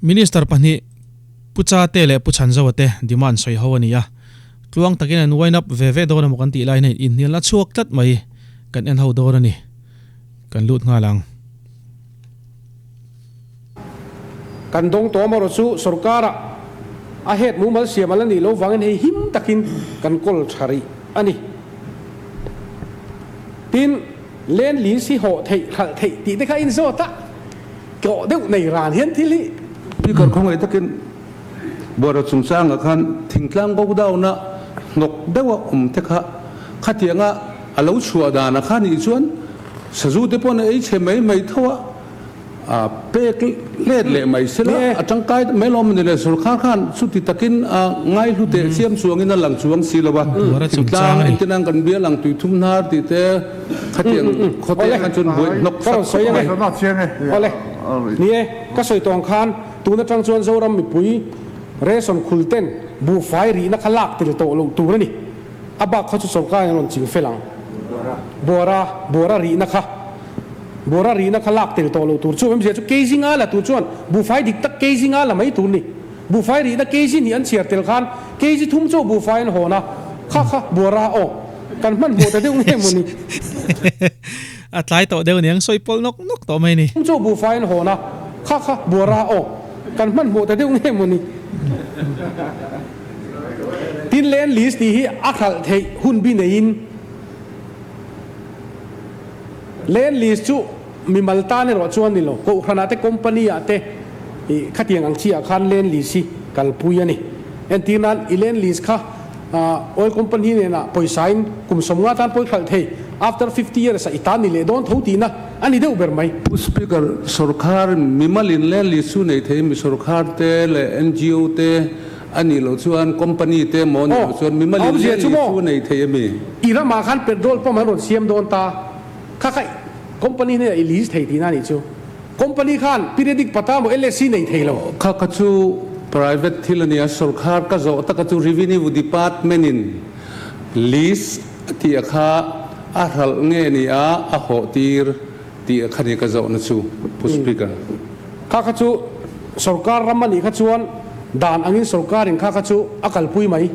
Minister pani pucha te le puchan zawate demand soi hawania tluang takin an wine up ve do na mokan ti lai nei inhnialna chhuak tlat mai kan en ho do ni kan lut nga lang kan dong to maro chu sarkara a het mu mal siam ala ni lo wangin hei him takin kan kol thari ani tin len li si ho thei khal thei ti te kha in zo ta ko deu nei ran hian thili pi kar khong ai takin bora chung sang a khan thingtlang go daw na nok dewa te kha khatianga alo chua da na khani chuan saju te pon ei che mai thawa a pek let le mai sela atangkai melom ne le sur khan suti takin ngai lu te siam chuang in lang chuang silawa thingtlang intinang kan bia lang tui thum nar ti te khatiang khote kan chun boi nok ka soi ngai ole ni e ka soi tong khan tu na tang chuan zoram mi pui reson khulten bu fai ri na khalak til to lo tu ni aba kha chu sorka ron ching felang bora ri na kha bora ri na khalak til to lo tur chu em je chu keijing ala tu chuan bu fai dik tak keijing ala mai tur ni bu fai ri na keiji ni an chiar tel khan keiji thum chu bu fai ho na kha bora o kan man bo ta deu nge mo ni atlai to deu niang soi pol nok to mai ni thum chu bu fai ho na kha bora o kan man bo ta deu nge mo ni tin len list ti hi akhal thei hun bi nein len list chu mi malta ne ro chuan ni lo ko khana te company ate i khatiang ang chia khan len list si kalpui ani entinan ilen list kha oil company ne na poisain kum somnga tan poi khal thei after 50 years itani le don thoti na ani deu ber mai speaker sarkar mimalin len li su nei thei mi sarkar te le NGO te ani lo chuan company te mon chuan mimalin len li su nei thei mi ira ma khan petrol pa man ron siam don ta khai company ne release thei ti na ni chu company khan periodic pata mo LSC nei thei lo kha chu private thilania sarkar ka zo ta ka chu revenue department in list ti kha a hal nge ni a ho tir ti khani ka zo na chu speaker kha chu sarkar ramani kha chuan dan angin sarkar in kha chu akal pui mai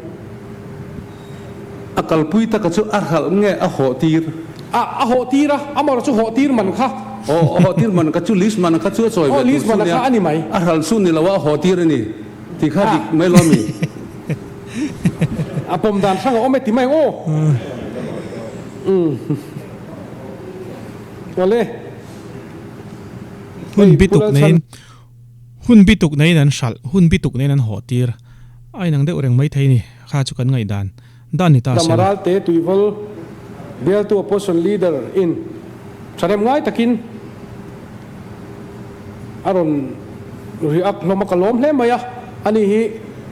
akal pui ta ka chu a hal nge a ho tir a ho tira amar chu ho tir man kha ho tir man ka chu list man ka chu choi ve list man kha ani mai a hal su ni lawa ho tir ni ti kha dik mai lo mi apom dan sang o me ti mai o ole hun bituk nei nan shal hun bituk nei nan hotir ai nang de oreng mai thei ni kha chu kan ngai dan ni ta se maral te tuival bel to opposition leader in charem ngai takin aron react loma kalom hle maya ani hi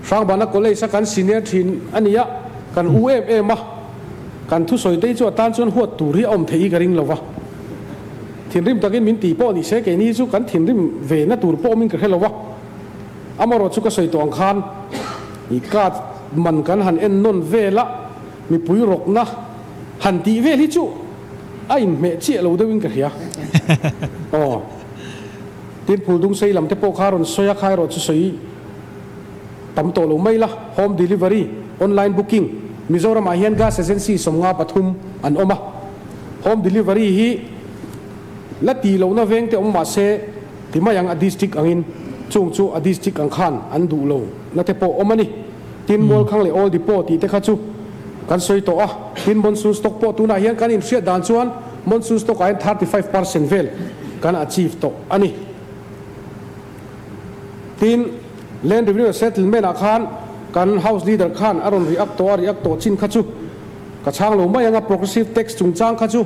sang bana kolei sa kan senior thin ania kan UMM kan thu soi te chu tan chuan huat turi om thei garing lova thin rim takin min ti po ni se ke ni chu kan thin rim ve na tur po min ka helova amaro chu ka soi tong khan i kat man kan han en non vela mi pui rok na han ti ve hi chu ain me chi lo de win ka hia tin phul dung sei lam te po kharon soya khai ro chu soi tam to lo mai la home delivery online booking Mizoram ahian gas agency somnga pathum an oma home delivery hi lati lo na veng te omma se timayang a district angin chung chu a district ang khan an du lo na te po omani tin mol khang le all depot ti te kha chu kan soi to tin monsoon stock po tu na hian kan in share dan chuan monsoon stock ai 35% vel kan achieve to ani tin land revenue settlement a khan kan house leader khan aron react to chin kha chu ka chang lo mai anga progressive tax chung chang kha chu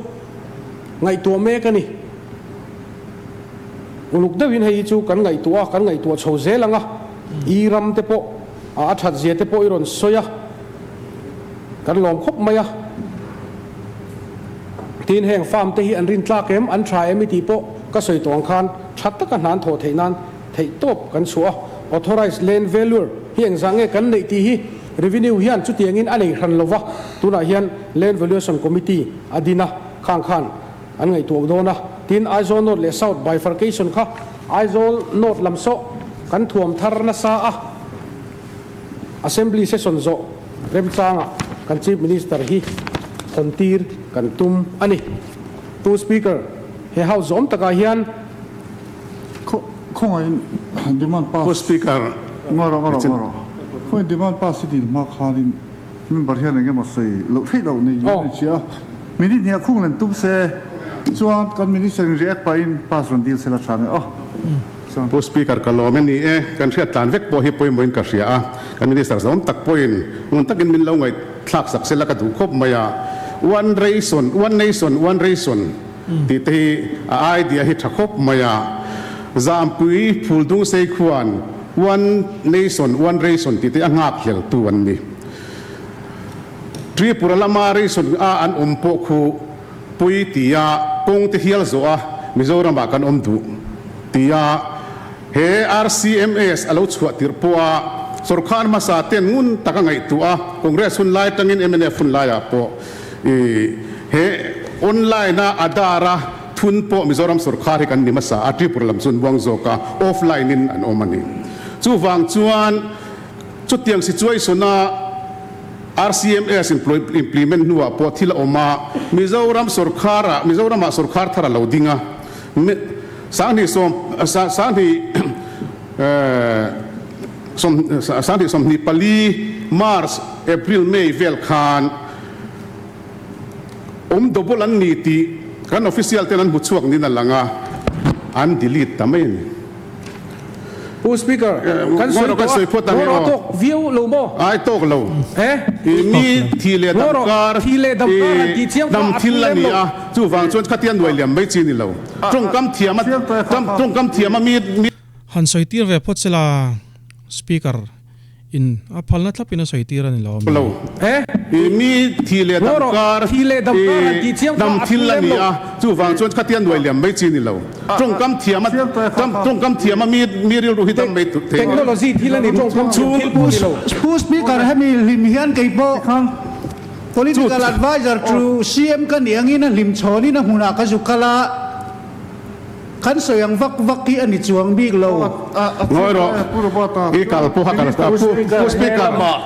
ngai to me ka ni uluk de win hei chu kan ngai to chho zelanga iram te po a that je te po iron soya kan lom khop maya tin heng farm te hi an rin tla kem an try mi ti po ka soi tong khan that ta kan han tho theinan thei top kan chua authorized land value hiang zange kan nei ti hi revenue hian chu tiangin anei hran lova tuna hian land valuation committee adina khan an ngai tu dona tin aizol not le south bifurcation kha aizol not lamso kan thuam thar na sa a assembly session zo rem changa kan chief minister hi hontir kan tum ani pu speaker he house zom taka hian không ai demand pass Pu Speaker ngoro không ai demand pass thì mà khalin mình bảo hiền cái mà xây lâu thế lâu này như chia mình đi nhà khung lên tum xe chuan kan minister react pa in pass run deal se la chane Pu Speaker kalom ni kan hriat tlan vek po hi poin moin ka hria a kan minister zom tak poin mun takin min lo ngai thlak sak sela ka du khop maya one nation one reason ti te a idea hi thakop maya zam pui phul dung sei khuan one nation one reason ti te angak hel tu an ni Tripura lama reason a an umpo khu pui tia pong te hial zo a Mizoram ba kan om du tia he RCMS alo chhuat tir poa sarkar masa ten ngun taka ngai tu a congress hun lai tangin MNF hun lai a po he online na adara thun po Mizoram sarkar hi kan ni masa ati purlam chun buang zo ka offline in an omani chu wang chuan chu tiang situation na RCMS implement nuwa po thila oma Mizoram sarkar thara loadinga Sani som Nepali Mars April May vel khan double an niti kan official tenan butsuak ni na langa an delete tamen Pu speaker kan soi pot ta ro to view lo mo ai tok lo mi thile damkar dam thilania chu wang chon khatian noi liam mai chi ni lo trong kam thiama mi han soitir ve pot chela speaker in a phalna thlapina soitir ani lo lo mi thile damkar dam thilania chu wang chon khatian noi liam mai chi ni lo trong kam thiama mi ril ru hitam mai technology thilani trong kam chu Pu speaker hemi lim hian kai po political advisor to CM kan niangin lim choni na huna ka zukala kan soyang vak ki ani chuang big lo ngoi ro i kalpo ha kalasta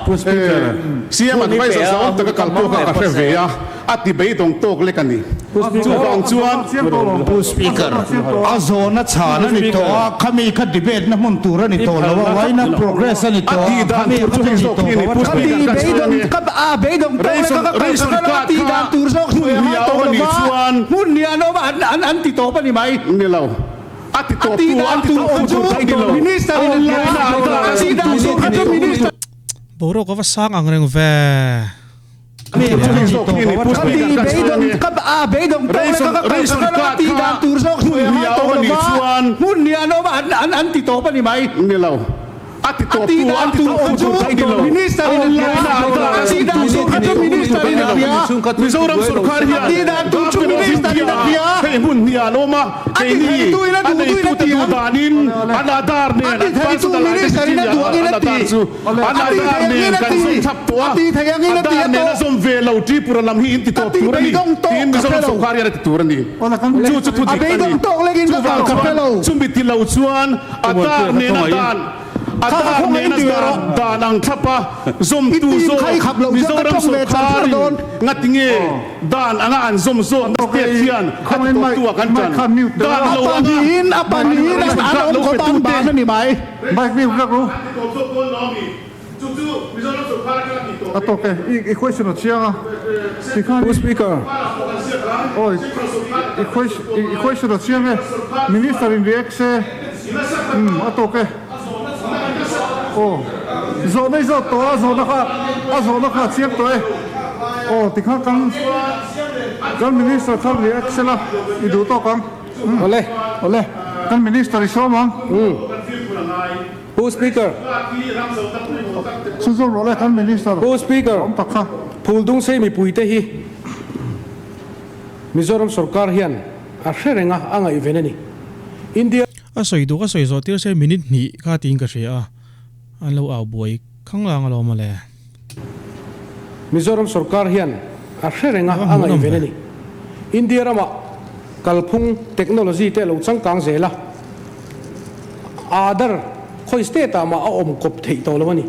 pu speaker CM advisor sa on taka kalpo ka ka ve ya ati be dong tok lekani chu wang chuan Pu speaker azona chana ni to khami kha debate na mun tura ni to lo wai na progress ani to khami kha ni to Pu speaker kab a be dong to ka ti dan tur sok ni ya ni chuan mun ni ano an ti to pa ni mai ni lo ati to minister minister boro ka wasang ang reng ve ati to minister Mizoram sarkar hi hey mun ni aloma hey ni anai tu ti danin anadar ne anadar ne kan som thapwa anadar ne som velo tripura lam hi inti to turani tin Mizoram sarkar ya turani chu chu tu chumbi tilau chuan adar ne dan adar ne dan ang thapa zom tu zo Mizoram sarkar ngatinge dan anga an zom zo state hian khat tu kan tan dan lo apanin an ko tan ba ni mai mai mi rak ru Mizoram sarkar ka ni to atoke I question chianga Pu speaker oi I question chianga minister in reaxe atoke zo nei zo to zo na kha chiang to tikha kan minister kan reaxe la I du to kan ole kan minister I so mang Pu speaker Suzon role kan minister Pu speaker takha phul dung sei mi puite hi Mizoram sarkar hian a hrenga anga ivenani India a soidu ka soizo tir se minute ni ka ting ka hria an lo aw boy khanglang lo ma le Mizoram sarkar hian a hrenga anga ivenani India rama kalphung technology te lo changkang zela adar คอยสเตตามาเอาอมกบเทโตแล้ววะนี่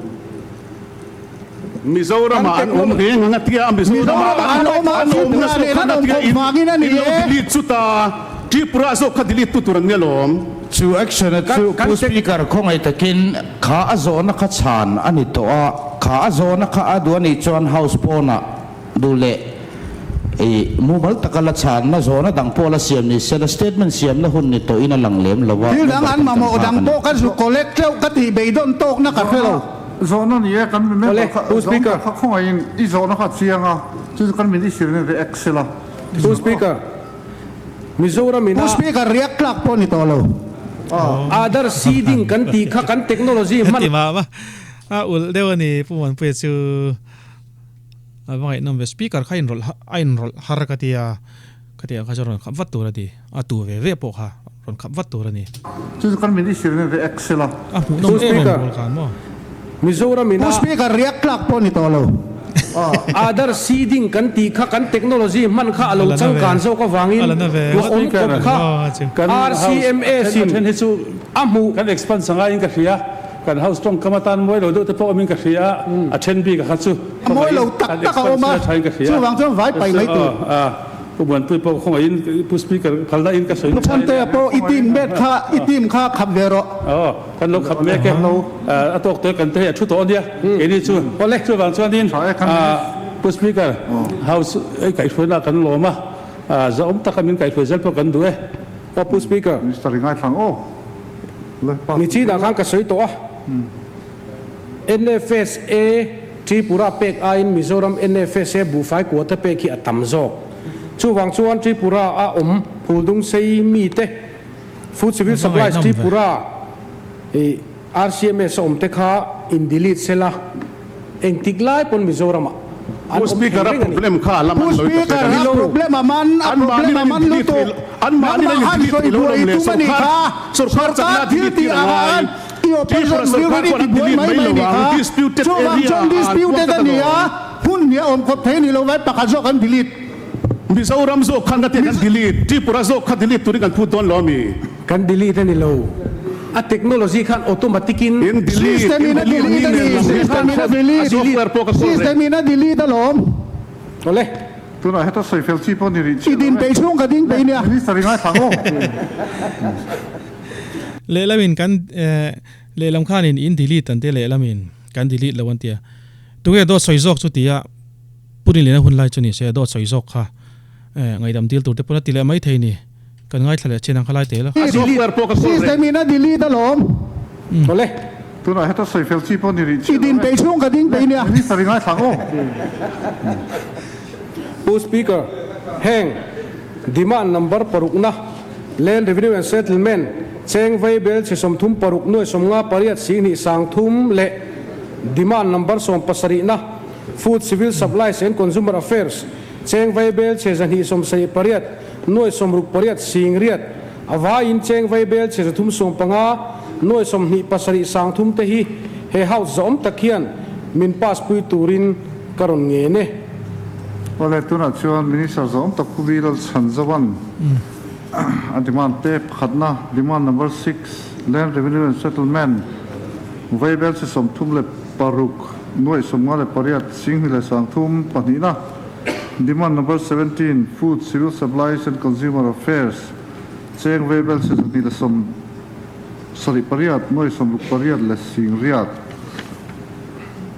มิโซรามาอันอมเรียงงัดเทียมิโซรามาอันอมนัสขันเทียอินดิลิตสุตาที่ปราศจากดิลิตตุตุรันเนลม chu action chu pu speaker khong ai takin kha azona kha chan ani to a kha azona kha adwani chon house pona dule e mobile takala chan na zona dang pola siam ni sel statement siam na hun ni to ina langlem lawa til dang an ma mo dang po kan su collect leu ka ti be don tok na ka phelo zona ni kan me speaker khong ai i zona kha chianga chu kan mi di sirne re excela Pu speaker Mizoram ina pu speaker riak klak po ni to lo other seeding kan ti kha kan technology man ติมาว่าอุลเดี๋ยวนี้ผู้มันเปิดชื่อว่าไงน้องเวสปีการ์ใครอินโรลฮาร์กติยาเขาจะรอนขับวัดตัวละดีตัวเวปกค่ะรอนขับวัดตัวละนี่ chu kan mi di sirne re excela หูน้องเอ็มบอกกันว่า Mizoram ina pu speaker riak klak po ni to lo other seeding kan ti kha kan technology man kha alo chang kan so ka wangin wa om kop kha RCMA sin เช่นที่สู้ amu กันเอ็กซ์ปันสังกัดอินกับเสียกันเฮาส์ตรงกรรมฐานมวยเราดูแต่พวกมินกับเสียเช่นปีกับฮัตสุ mo lo tak tak ka ma chu wang chon vai pai mai tu ผู้บริหารผู้ของอินผู้สปีกเกอร์พัลได้อินกับสิ่ง chan te po itim bet kha itim kha khap vero กันเราขับเมฆตัวตัวกันเตะชุดตัวนี้เอ็นี่ชูพอเล็กชูบางส่วนนี้ผู้สปีกเกอร์เฮาส์ไก่ช่วยนักกันล้อมาจะอมตะกันมินไก่ช่วยเซลพวกกันด้วย Pu speaker mi stari ngai thang o le pa ni chi da khang ka soi to NFSA Tripura pek ain Mizoram NFSA bu fai ko ta pe ki atam zo chu wang chuan Tripura a phuldung sei mi te food civil supplies Tripura RCMS om te kha in delete sela eng tiklai pon Mizoramผู้สปีกเกอร์problem ข้าละมัน pu เลย speaker ha problem man lu to อันมานี่เลยดิลิตโลมเลยสุขภาพสุขภาพจากที่ที่อะไรที่ประสบการณ์คนดิลิตไม่ระวัง disputed area disputed ni ya hun ni om ko the ni lo vai pakazo kan delete มิโซรัมโซขันกันกันดิลิตที่ปราศจากดิลิตตุริกันพูดตอนล้อมี kan delete ni lo a technology kan automatic in delete system ina delete software po ka system ina delete alom ole tu na heta soi fel chi po ni ri idin pe chung ka ding pe nia mi stari ngai thang o เลลามินกันเลลำข้านินอินดีลีตันเตเลลามินกันดีลีละวันเตียตัวเอดอสอยซอกสุดที่อะปุ่นเลนะหุ่นไล่จุนี่เสียดอสอยซอกค่ะไงดำดีลตัวเตปุ่นตีเลไม่เทนี่กันง่ายทะเลเชนังขลายเตละ software po ka system ina delete alom ole tu na heta soi fel chi po ni ri idin pe chung ka ding pe nia mi stari ngai thang o Pu speaker heng demand number parukna land revenue and settlement cheng vai bel che som thum paruk noi som nga pariat sing ni sang thum le demand number som pasari na food civil supplies and consumer affairs cheng vai bel che zan hi som sei pariat noi som ruk pariat sing riat awa in cheng vai bel che thum som panga noi som ni pasari sang thum te hi he house zom takhian min pas pui turin karon nge ne ole tu na chuan minister zom tak pu vi lal chan zawan a demand te khatna demand number 6 land revenue and settlement vaibel se som thum le paruk noi som nga le pariat sing le sang thum pani na demand number 17 food civil supplies and consumer affairs cheng vaibel se ni le som sari pariat noi som luk pariat le sing riat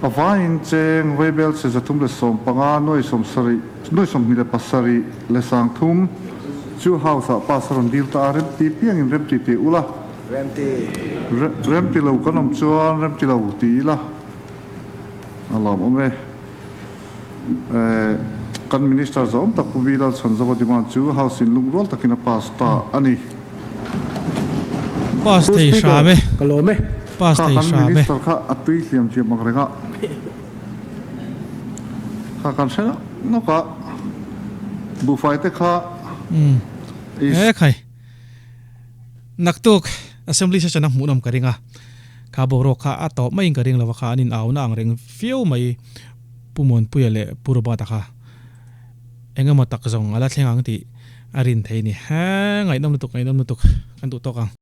avain cheng vaibel se zathum le som panga noi som sari noi som ni le pasari le sang thum chu house a pasaron dil ta rem ti piang in rem ti te ula rem ti lo kanom chuan rem ti lo ti la alam ome kan minister zom tak pubilal san zawa diman chu house in lungrol takina pasta ani pas te shabe kalome pas te kan shabe minister kha atui hliam chi makrenga kha kan sena no ka bu fai te khaใครนักตุก assembly session นักหมุนอมกระดิ่งอ่ะข้าบอกรข้าตอบไม่ยิงกระดิ่งแล้วว่าข้านินเอาหน้าอังเร่งฟิวไม่ผู้มวลผู้ใหญ่เละผู้รบาตะข้าเอ็งก็มาตักซองอะไรเชียงอังที่อารินไทยนี่ฮะไงน้ำตุกกันตุกตกัง